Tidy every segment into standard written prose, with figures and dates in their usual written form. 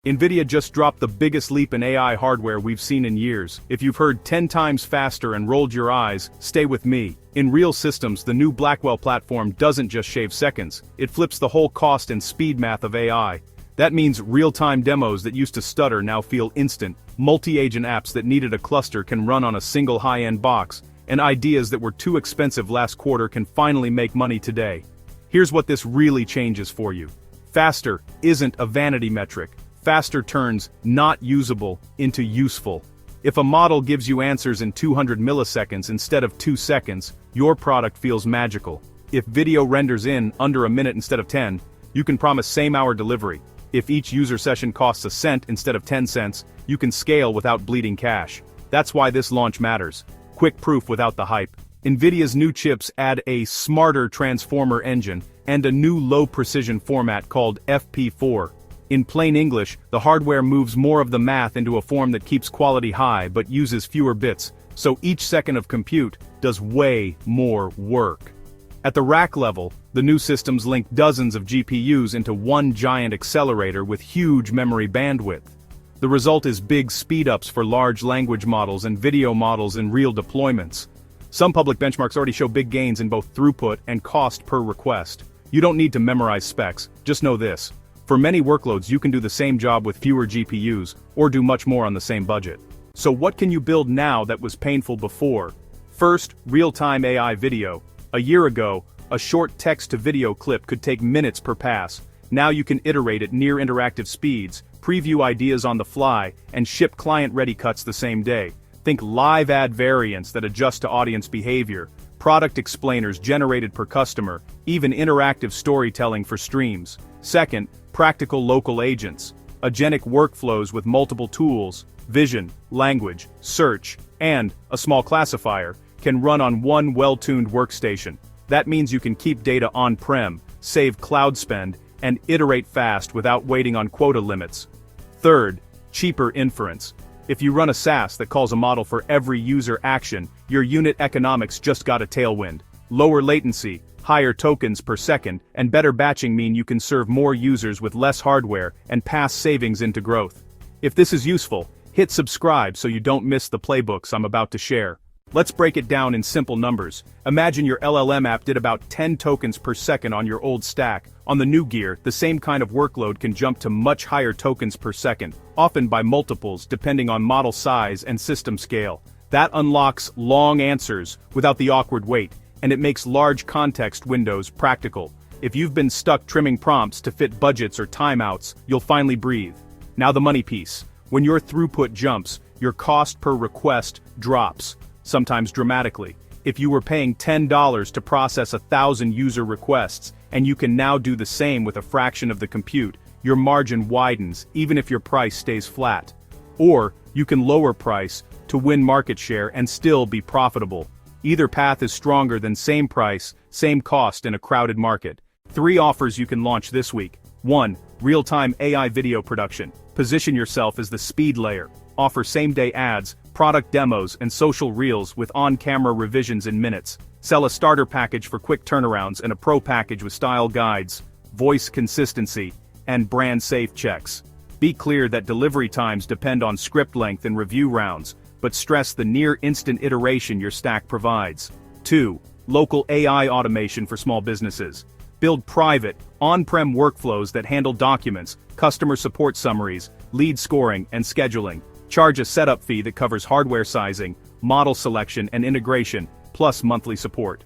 Nvidia just dropped the biggest leap in AI hardware we've seen in years. If you've heard 10 times faster and rolled your eyes, stay with me. In real systems, the new Blackwell platform doesn't just shave seconds, it flips the whole cost and speed math of AI. That means real-time demos that used to stutter now feel instant, multi-agent apps that needed a cluster can run on a single high-end box, and ideas that were too expensive last quarter can finally make money today. Here's what this really changes for you. Faster isn't a vanity metric. Faster turns not usable into useful. If a model gives you answers in 200 milliseconds instead of 2 seconds, your product feels magical. If video renders in under a minute instead of 10, you can promise same-hour delivery. If each user session costs a cent instead of 10 cents, you can scale without bleeding cash. That's why this launch matters. Quick proof without the hype. Nvidia's new chips add a smarter transformer engine and a new low-precision format called FP4. In plain English, the hardware moves more of the math into a form that keeps quality high but uses fewer bits, so each second of compute does way more work. At the rack level, the new systems link dozens of GPUs into one giant accelerator with huge memory bandwidth. The result is big speedups for large language models and video models in real deployments. Some public benchmarks already show big gains in both throughput and cost per request. You don't need to memorize specs, just know this. For many workloads you can do the same job with fewer GPUs, or do much more on the same budget. So what can you build now that was painful before? First, real-time AI video. A year ago, a short text-to-video clip could take minutes per pass. Now you can iterate at near interactive speeds, preview ideas on the fly, and ship client-ready cuts the same day. Think live ad variants that adjust to audience behavior, product explainers generated per customer, even interactive storytelling for streams. Second, practical local agents. Agentic workflows with multiple tools, vision, language, search, and a small classifier, can run on one well-tuned workstation. That means you can keep data on-prem, save cloud spend, and iterate fast without waiting on quota limits. Third, cheaper inference. If you run a SaaS that calls a model for every user action, your unit economics just got a tailwind. Lower latency, higher tokens per second, and better batching mean you can serve more users with less hardware and pass savings into growth. If this is useful, hit subscribe so you don't miss the playbooks I'm about to share. Let's break it down in simple numbers. Imagine your LLM app did about 10 tokens per second on your old stack. On the new gear, the same kind of workload can jump to much higher tokens per second, often by multiples depending on model size and system scale. That unlocks long answers without the awkward wait, and it makes large context windows practical. If you've been stuck trimming prompts to fit budgets or timeouts, you'll finally breathe. Now the money piece. When your throughput jumps, your cost per request drops, sometimes dramatically. If you were paying $10 to process 1,000 user requests, and you can now do the same with a fraction of the compute, your margin widens even if your price stays flat. Or, you can lower price to win market share and still be profitable. Either path is stronger than same price, same cost in a crowded market. 3 offers you can launch this week. 1. Real-time AI video production. Position yourself as the speed layer. Offer same-day ads, product demos, and social reels with on-camera revisions in minutes. Sell a starter package for quick turnarounds and a pro package with style guides, voice consistency, and brand-safe checks. Be clear that delivery times depend on script length and review rounds, but stress the near-instant iteration your stack provides. 2. Local AI automation for small businesses. Build private, on-prem workflows that handle documents, customer support summaries, lead scoring, and scheduling. Charge a setup fee that covers hardware sizing, model selection and integration, plus monthly support.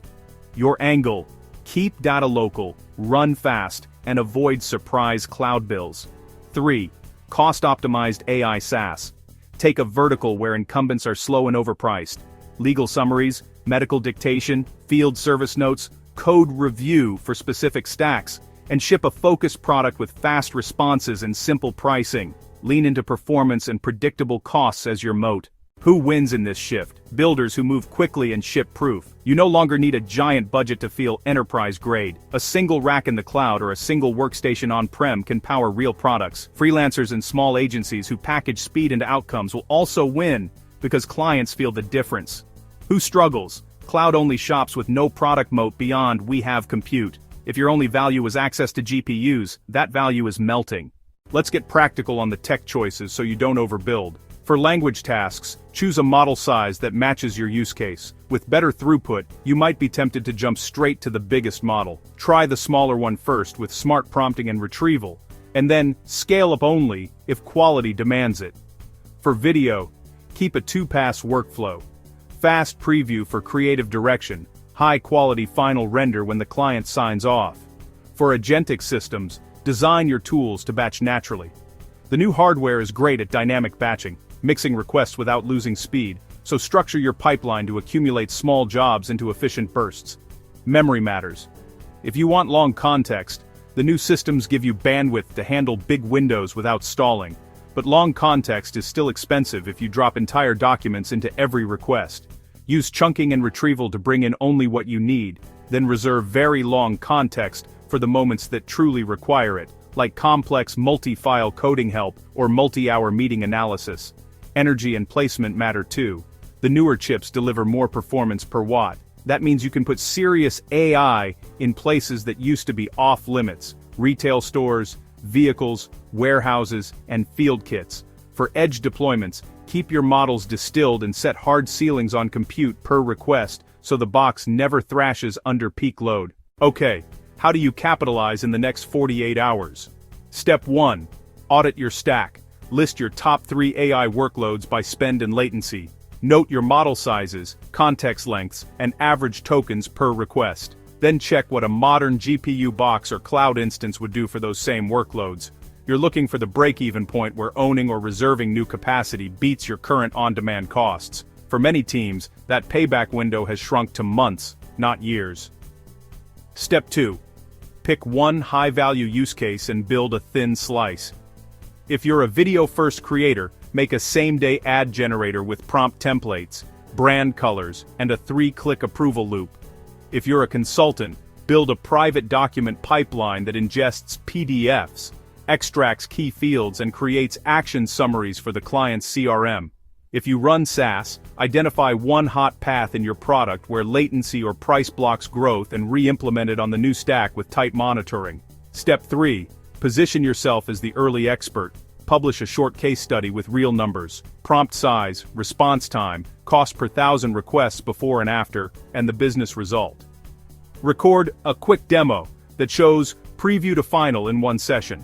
Your angle: keep data local, run fast, and avoid surprise cloud bills. 3. Cost-optimized AI SaaS. Take a vertical where incumbents are slow and overpriced. Legal summaries, medical dictation, field service notes, code review for specific stacks, and ship a focused product with fast responses and simple pricing. Lean into performance and predictable costs as your moat. Who wins in this shift? Builders who move quickly and ship proof. You no longer need a giant budget to feel enterprise grade. A single rack in the cloud or a single workstation on-prem can power real products. Freelancers and small agencies who package speed into outcomes will also win, because clients feel the difference. Who struggles? Cloud-only shops with no product moat beyond "we have compute." If your only value is access to GPUs, that value is melting. Let's get practical on the tech choices so you don't overbuild. For language tasks, choose a model size that matches your use case. With better throughput, you might be tempted to jump straight to the biggest model. Try the smaller one first with smart prompting and retrieval, and then scale up only if quality demands it. For video, keep a 2-pass workflow. Fast preview for creative direction, high-quality final render when the client signs off. For agentic systems, design your tools to batch naturally. The new hardware is great at dynamic batching, mixing requests without losing speed, so structure your pipeline to accumulate small jobs into efficient bursts. Memory matters. If you want long context, the new systems give you bandwidth to handle big windows without stalling, but long context is still expensive if you drop entire documents into every request. Use chunking and retrieval to bring in only what you need, then reserve very long context for the moments that truly require it, like complex multi-file coding help or multi-hour meeting analysis. Energy and placement matter too. The newer chips deliver more performance per watt. That means you can put serious AI in places that used to be off-limits: retail stores, vehicles, warehouses, and field kits. For edge deployments, keep your models distilled and set hard ceilings on compute per request so the box never thrashes under peak load. Okay, how do you capitalize in the next 48 hours? Step 1. Audit your stack. List your top 3 AI workloads by spend and latency. Note your model sizes, context lengths, and average tokens per request. Then check what a modern GPU box or cloud instance would do for those same workloads. You're looking for the break-even point where owning or reserving new capacity beats your current on-demand costs. For many teams, that payback window has shrunk to months, not years. Step 2. Pick one high-value use case and build a thin slice. If you're a video-first creator, make a same-day ad generator with prompt templates, brand colors, and a 3-click approval loop. If you're a consultant, build a private document pipeline that ingests PDFs, extracts key fields, and creates action summaries for the client's CRM. If you run SaaS, identify one hot path in your product where latency or price blocks growth and re-implement it on the new stack with tight monitoring. Step 3. Position yourself as the early expert. Publish a short case study with real numbers, prompt size, response time, cost per 1,000 requests before and after, and the business result. Record a quick demo that shows preview to final in one session.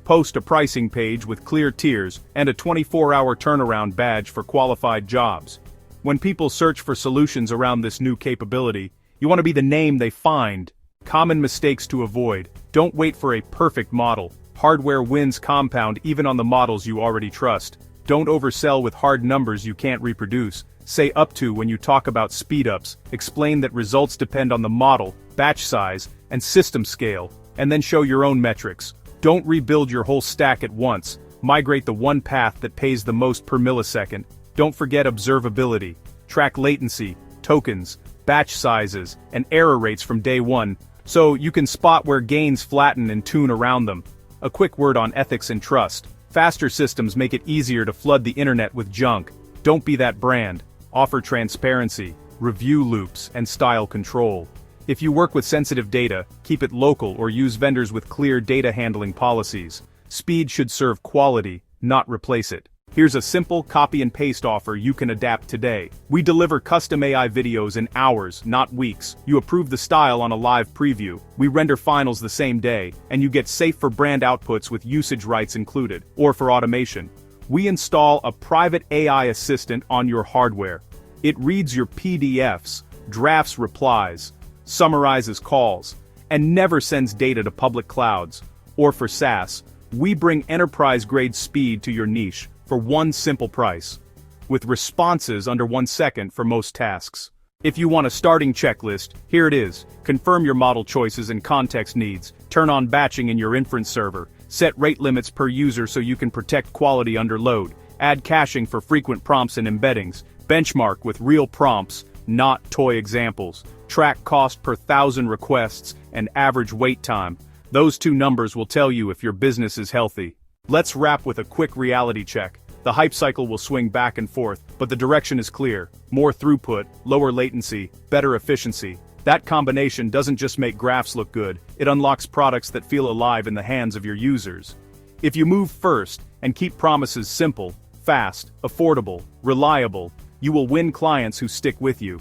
Post a pricing page with clear tiers and a 24-hour turnaround badge for qualified jobs. When people search for solutions around this new capability, you want to be the name they find. Common mistakes to avoid: don't wait for a perfect model. Hardware wins compound even on the models you already trust. Don't oversell with hard numbers you can't reproduce. Say up to when you talk about speedups. Explain that results depend on the model, batch size, and system scale, and then show your own metrics. Don't rebuild your whole stack at once. Migrate the one path that pays the most per millisecond. Don't forget observability. Track latency, tokens, batch sizes, and error rates from day one, so you can spot where gains flatten and tune around them. A quick word on ethics and trust. Faster systems make it easier to flood the internet with junk. Don't be that brand. Offer transparency, review loops, and style control. If you work with sensitive data, keep it local or use vendors with clear data handling policies. Speed should serve quality, not replace it. Here's a simple copy and paste offer you can adapt today. We deliver custom AI videos in hours, not weeks. You approve the style on a live preview. We render finals the same day, and you get safe for brand outputs with usage rights included. Or for automation, we install a private AI assistant on your hardware. It reads your PDFs, drafts replies, summarizes calls, and never sends data to public clouds. Or for SaaS, we bring enterprise-grade speed to your niche for one simple price, with responses under 1 second for most tasks. If you want a starting checklist, here it is. Confirm your model choices and context needs, turn on batching in your inference server, set rate limits per user so you can protect quality under load, add caching for frequent prompts and embeddings, benchmark with real prompts, not toy examples, track cost per 1,000 requests, and average wait time. Those two numbers will tell you if your business is healthy. Let's wrap with a quick reality check. The hype cycle will swing back and forth, but the direction is clear. More throughput, lower latency, better efficiency. That combination doesn't just make graphs look good, it unlocks products that feel alive in the hands of your users. If you move first and keep promises simple, fast, affordable, reliable, you will win clients who stick with you.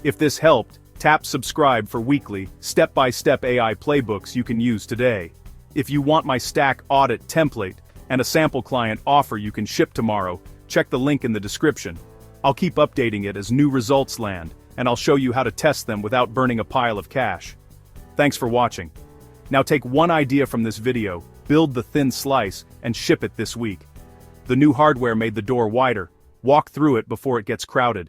If this helped, tap subscribe for weekly, step-by-step AI playbooks you can use today. If you want my stack audit template and a sample client offer you can ship tomorrow, check the link in the description. I'll keep updating it as new results land, and I'll show you how to test them without burning a pile of cash. Thanks for watching. Now take one idea from this video, build the thin slice, and ship it this week. The new hardware made the door wider. Walk through it before it gets crowded.